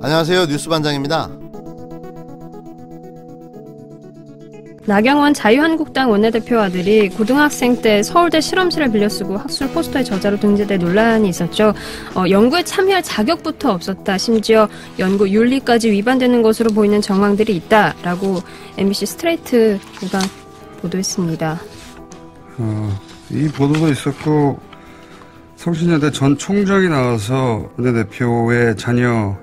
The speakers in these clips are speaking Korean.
안녕하세요. 뉴스반장입니다. 나경원 자유한국당 원내대표 아들이 고등학생 때 서울대 실험실을 빌려 쓰고 학술 포스터의 저자로 등재돼 논란이 있었죠. 연구에 참여할 자격부터 없었다. 심지어 연구 윤리까지 위반되는 것으로 보이는 정황들이 있다라고 MBC 스트레이트가 보도했습니다. 이 보도도 있었고 성신여대 전 총장이 나와서 원내대표의 자녀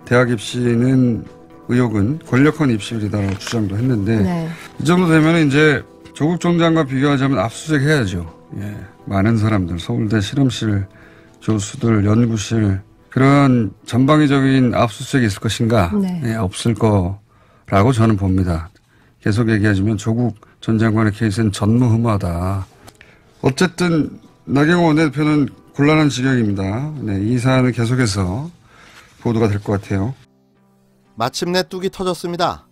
대학 입시는 의혹은 권력형 입시율이다라고 주장도 했는데 네. 이 정도 되면 이제 조국 총장과 비교하자면 압수수색 해야죠. 예, 많은 사람들, 서울대 실험실 교수들, 연구실 그런 전방위적인 압수수색이 있을 것인가? 네. 예, 없을 거라고 저는 봅니다. 계속 얘기하자면 조국 전 장관의 케이스는 전무후무하다. 어쨌든 나경원 원내대표는 곤란한 지경입니다. 네, 이 사안은 계속해서 보도가 될 것 같아요. 마침내 뚝이 터졌습니다.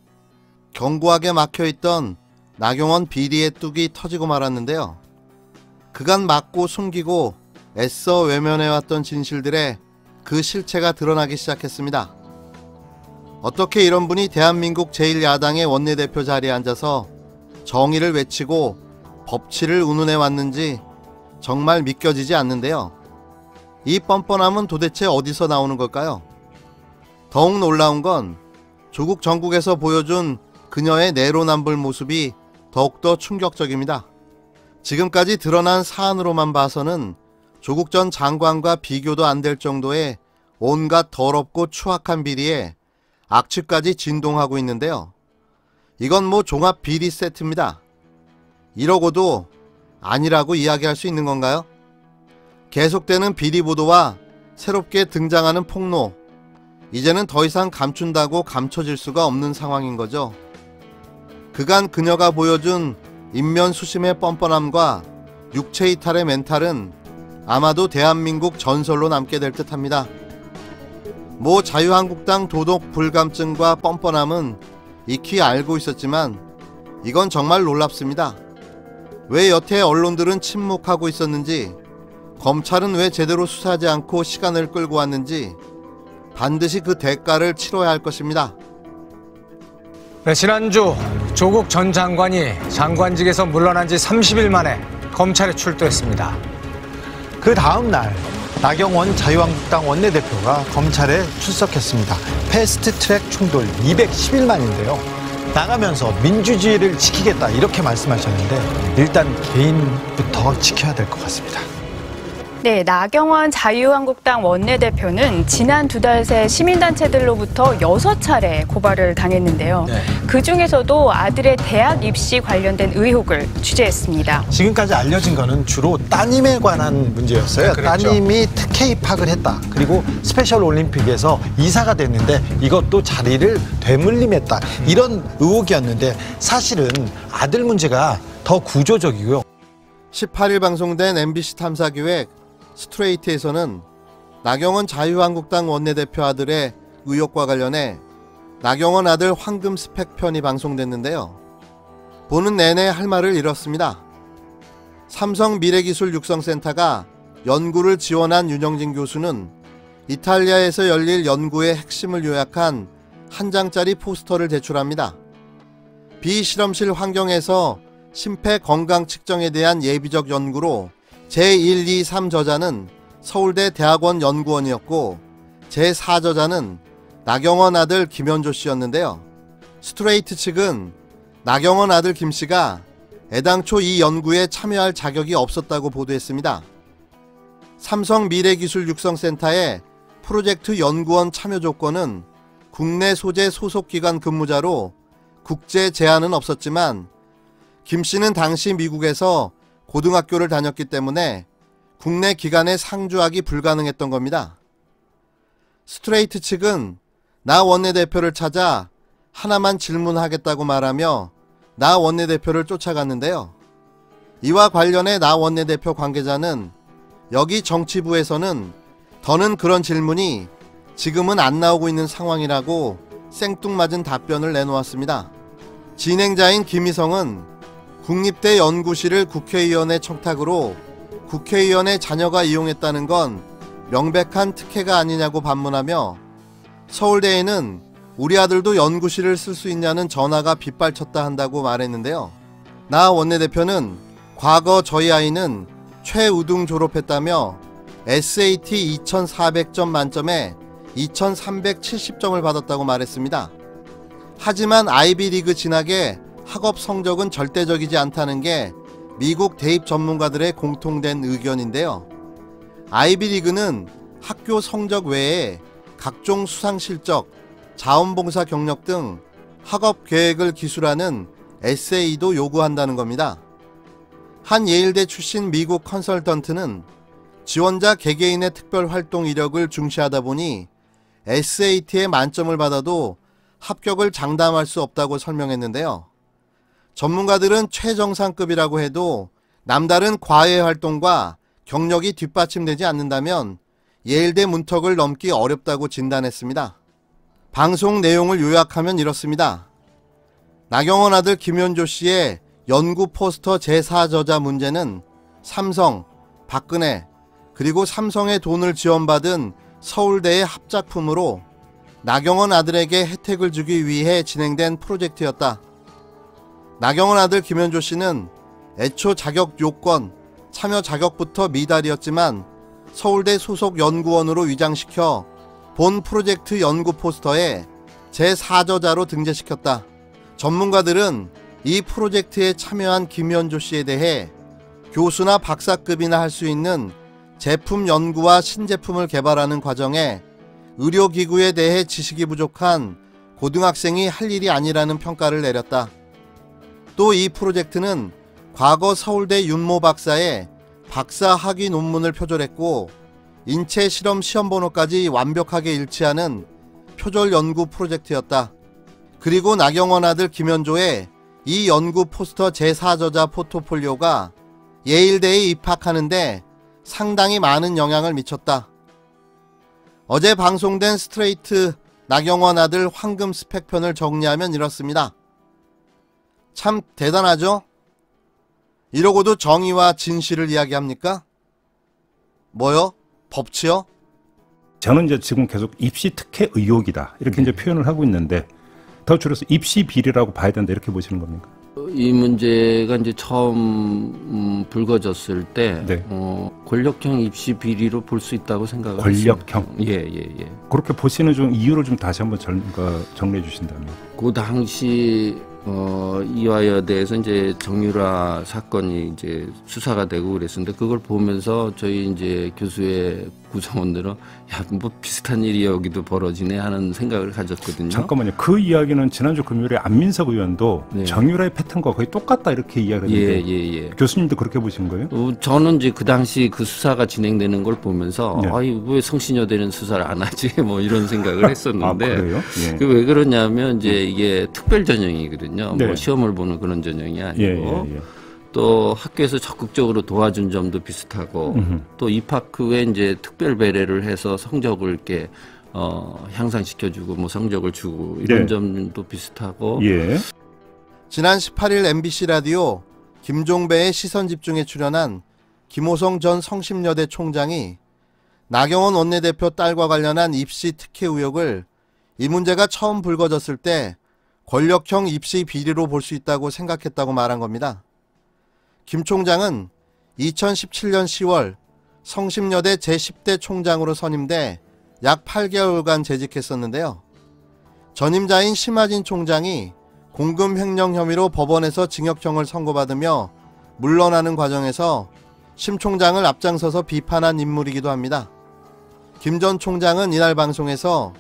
견고하게 막혀있던 나경원 비리의 뚝이 터지고 말았는데요. 그간 막고 숨기고 애써 외면해왔던 진실들의 그 실체가 드러나기 시작했습니다. 어떻게 이런 분이 대한민국 제1야당의 원내대표 자리에 앉아서 정의를 외치고 법치를 운운해왔는지 정말 믿겨지지 않는데요. 이 뻔뻔함은 도대체 어디서 나오는 걸까요? 더욱 놀라운 건 조국 정국에서 보여준 그녀의 내로남불 모습이 더욱더 충격적입니다. 지금까지 드러난 사안으로만 봐서는 조국 전 장관과 비교도 안 될 정도의 온갖 더럽고 추악한 비리에 악취까지 진동하고 있는데요. 이건 뭐 종합 비리 세트입니다. 이러고도 아니라고 이야기할 수 있는 건가요? 계속되는 비리 보도와 새롭게 등장하는 폭로, 이제는 더 이상 감춘다고 감춰질 수가 없는 상황인 거죠. 그간 그녀가 보여준 인면수심의 뻔뻔함과 육체이탈의 멘탈은 아마도 대한민국 전설로 남게 될 듯합니다. 모 자유한국당 도덕 불감증과 뻔뻔함은 익히 알고 있었지만 이건 정말 놀랍습니다. 왜 여태 언론들은 침묵하고 있었는지, 검찰은 왜 제대로 수사하지 않고 시간을 끌고 왔는지 반드시 그 대가를 치러야 할 것입니다. 네, 지난주 조국 전 장관이 장관직에서 물러난 지 30일 만에 검찰에 출두했습니다. 그 다음 날 나경원 자유한국당 원내대표가 검찰에 출석했습니다. 패스트트랙 충돌 210일 만인데요. 나가면서 민주주의를 지키겠다 이렇게 말씀하셨는데 일단 개인부터 지켜야 될 것 같습니다. 네, 나경원 자유한국당 원내대표는 지난 2달 새 시민단체들로부터 6차례 고발을 당했는데요. 네. 그중에서도 아들의 대학 입시 관련된 의혹을 취재했습니다. 지금까지 알려진 거는 주로 따님에 관한 문제였어요. 네, 따님이 특혜 입학을 했다. 그리고 스페셜 올림픽에서 이사가 됐는데 이것도 자리를 되물림했다. 이런 의혹이었는데 사실은 아들 문제가 더 구조적이고요. 18일 방송된 MBC 탐사기획 스트레이트에서는 나경원 자유한국당 원내대표 아들의 의혹과 관련해 나경원 아들 황금 스펙 편이 방송됐는데요. 보는 내내 할 말을 잃었습니다. 삼성 미래기술 육성센터가 연구를 지원한 윤영진 교수는 이탈리아에서 열릴 연구의 핵심을 요약한 한 장짜리 포스터를 제출합니다. 비실험실 환경에서 심폐 건강 측정에 대한 예비적 연구로 제1, 2, 3저자는 서울대 대학원 연구원이었고 제4저자는 나경원 아들 김현조 씨였는데요. 스트레이트 측은 나경원 아들 김 씨가 애당초 이 연구에 참여할 자격이 없었다고 보도했습니다. 삼성 미래기술 육성센터의 프로젝트 연구원 참여 조건은 국내 소재 소속기관 근무자로 국제 제한은 없었지만 김 씨는 당시 미국에서 고등학교를 다녔기 때문에 국내 기관에 상주하기 불가능했던 겁니다. 스트레이트 측은 나 원내대표를 찾아 하나만 질문하겠다고 말하며 나 원내대표를 쫓아갔는데요. 이와 관련해 나 원내대표 관계자는 여기 정치부에서는 더는 그런 질문이 지금은 안 나오고 있는 상황이라고 생뚱맞은 답변을 내놓았습니다. 진행자인 김희성은 국립대 연구실을 국회의원의 청탁으로 국회의원의 자녀가 이용했다는 건 명백한 특혜가 아니냐고 반문하며 서울대에는 우리 아들도 연구실을 쓸 수 있냐는 전화가 빗발쳤다 한다고 말했는데요. 나 원내대표는 과거 저희 아이는 최우등 졸업했다며 SAT 2400점 만점에 2370점을 받았다고 말했습니다. 하지만 아이비리그 진학에 학업 성적은 절대적이지 않다는 게 미국 대입 전문가들의 공통된 의견인데요. 아이비리그는 학교 성적 외에 각종 수상 실적, 자원봉사 경력 등 학업 계획을 기술하는 에세이도 요구한다는 겁니다. 한 예일대 출신 미국 컨설턴트는 지원자 개개인의 특별 활동 이력을 중시하다 보니 SAT에 만점을 받아도 합격을 장담할 수 없다고 설명했는데요. 전문가들은 최정상급이라고 해도 남다른 과외 활동과 경력이 뒷받침되지 않는다면 예일대 문턱을 넘기 어렵다고 진단했습니다. 방송 내용을 요약하면 이렇습니다. 나경원 아들 김현조 씨의 연구 포스터 제4저자 문제는 삼성, 박근혜, 그리고 삼성의 돈을 지원받은 서울대의 합작품으로 나경원 아들에게 혜택을 주기 위해 진행된 프로젝트였다. 나경원 아들 김현조 씨는 애초 자격 요건, 참여 자격부터 미달이었지만 서울대 소속 연구원으로 위장시켜 본 프로젝트 연구 포스터에 제4저자로 등재시켰다. 전문가들은 이 프로젝트에 참여한 김현조 씨에 대해 교수나 박사급이나 할 수 있는 제품 연구와 신제품을 개발하는 과정에 의료기구에 대해 지식이 부족한 고등학생이 할 일이 아니라는 평가를 내렸다. 또 이 프로젝트는 과거 서울대 윤모 박사의 박사 학위 논문을 표절했고 인체 실험 시험번호까지 완벽하게 일치하는 표절 연구 프로젝트였다. 그리고 나경원 아들 김현조의 이 연구 포스터 제4저자 포트폴리오가 예일대에 입학하는데 상당히 많은 영향을 미쳤다. 어제 방송된 스트레이트 나경원 아들 황금 스펙편을 정리하면 이렇습니다. 참 대단하죠? 이러고도 정의와 진실을 이야기합니까? 뭐요? 법치요? 저는 이제 지금 계속 입시 특혜 의혹이다 이렇게 이제 표현을 하고 있는데 더 줄여서 입시 비리라고 봐야 된다 이렇게 보시는 겁니까? 이 문제가 이제 처음 불거졌을 때 네. 권력형 입시 비리로 볼 수 있다고 생각을 권력형? 했습니다. 예. 그렇게 보시는 좀 이유를 좀 다시 한번 정리해 주신다면. 그 당시 이화여대에서 이제 정유라 사건이 이제 수사가 되고 그랬었는데 그걸 보면서 저희 이제 교수의 구성원들은 야, 뭐 비슷한 일이 여기도 벌어지네 하는 생각을 가졌거든요. 잠깐만요. 그 이야기는 지난주 금요일에 안민석 의원도 네. 정유라의 패턴과 거의 똑같다 이렇게 이야기했는데 예. 교수님도 그렇게 보신 거예요? 저는 이제 그 당시 그 수사가 진행되는 걸 보면서 네. 아이 왜 성신여대는 수사를 안 하지 뭐 이런 생각을 했었는데 아, 그래요? 예. 그 왜 그러냐면 이제 이게 특별 전형이거든요. 네. 뭐 시험을 보는 그런 전형이 아니고 예. 또 학교에서 적극적으로 도와준 점도 비슷하고 또 입학 후에 이제 특별 배려를 해서 성적을 이렇게 향상시켜주고 뭐 성적을 주고 이런 네. 점도 비슷하고 예. 지난 18일 MBC 라디오 김종배의 시선집중에 출연한 김호성 전 성심여대 총장이 나경원 원내대표 딸과 관련한 입시 특혜 의혹을 이 문제가 처음 불거졌을 때 권력형 입시 비리로 볼 수 있다고 생각했다고 말한 겁니다. 김 총장은 2017년 10월 성심여대 제10대 총장으로 선임돼 약 8개월간 재직했었는데요. 전임자인 심하진 총장이 공금 횡령 혐의로 법원에서 징역형을 선고받으며 물러나는 과정에서 심 총장을 앞장서서 비판한 인물이기도 합니다. 김 전 총장은 이날 방송에서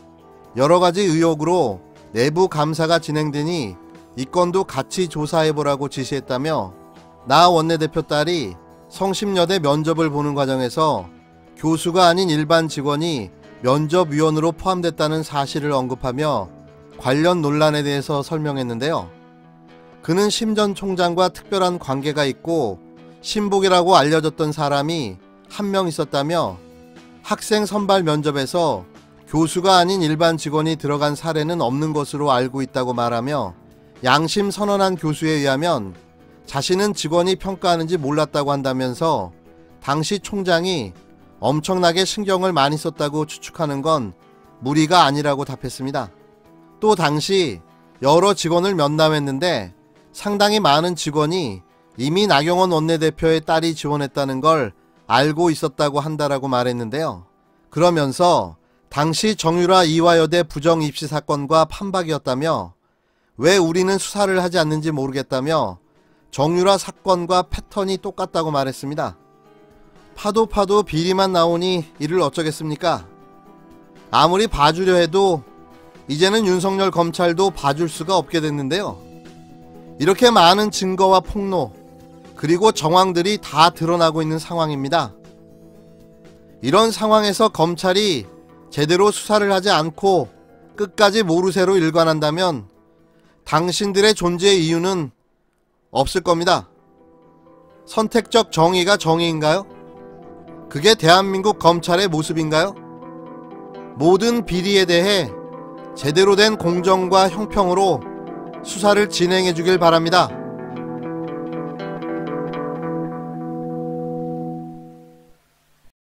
여러 가지 의혹으로 내부 감사가 진행되니 이 건도 같이 조사해보라고 지시했다며 나 원내대표 딸이 성심여대 면접을 보는 과정에서 교수가 아닌 일반 직원이 면접위원으로 포함됐다는 사실을 언급하며 관련 논란에 대해서 설명했는데요. 그는 심 전 총장과 특별한 관계가 있고 신복이라고 알려졌던 사람이 한 명 있었다며 학생 선발 면접에서 교수가 아닌 일반 직원이 들어간 사례는 없는 것으로 알고 있다고 말하며 양심 선언한 교수에 의하면 자신은 직원이 평가하는지 몰랐다고 한다면서 당시 총장이 엄청나게 신경을 많이 썼다고 추측하는 건 무리가 아니라고 답했습니다. 또 당시 여러 직원을 면담했는데 상당히 많은 직원이 이미 나경원 원내대표의 딸이 지원했다는 걸 알고 있었다고 한다라고 말했는데요. 그러면서 당시 정유라 이화여대 부정 입시 사건과 판박이었다며 왜 우리는 수사를 하지 않는지 모르겠다며 정유라 사건과 패턴이 똑같다고 말했습니다. 파도 비리만 나오니 이를 어쩌겠습니까? 아무리 봐주려 해도 이제는 윤석열 검찰도 봐줄 수가 없게 됐는데요. 이렇게 많은 증거와 폭로 그리고 정황들이 다 드러나고 있는 상황입니다. 이런 상황에서 검찰이 제대로 수사를 하지 않고 끝까지 모르쇠로 일관한다면 당신들의 존재의 이유는 없을 겁니다. 선택적 정의가 정의인가요? 그게 대한민국 검찰의 모습인가요? 모든 비리에 대해 제대로 된 공정과 형평으로 수사를 진행해 주길 바랍니다.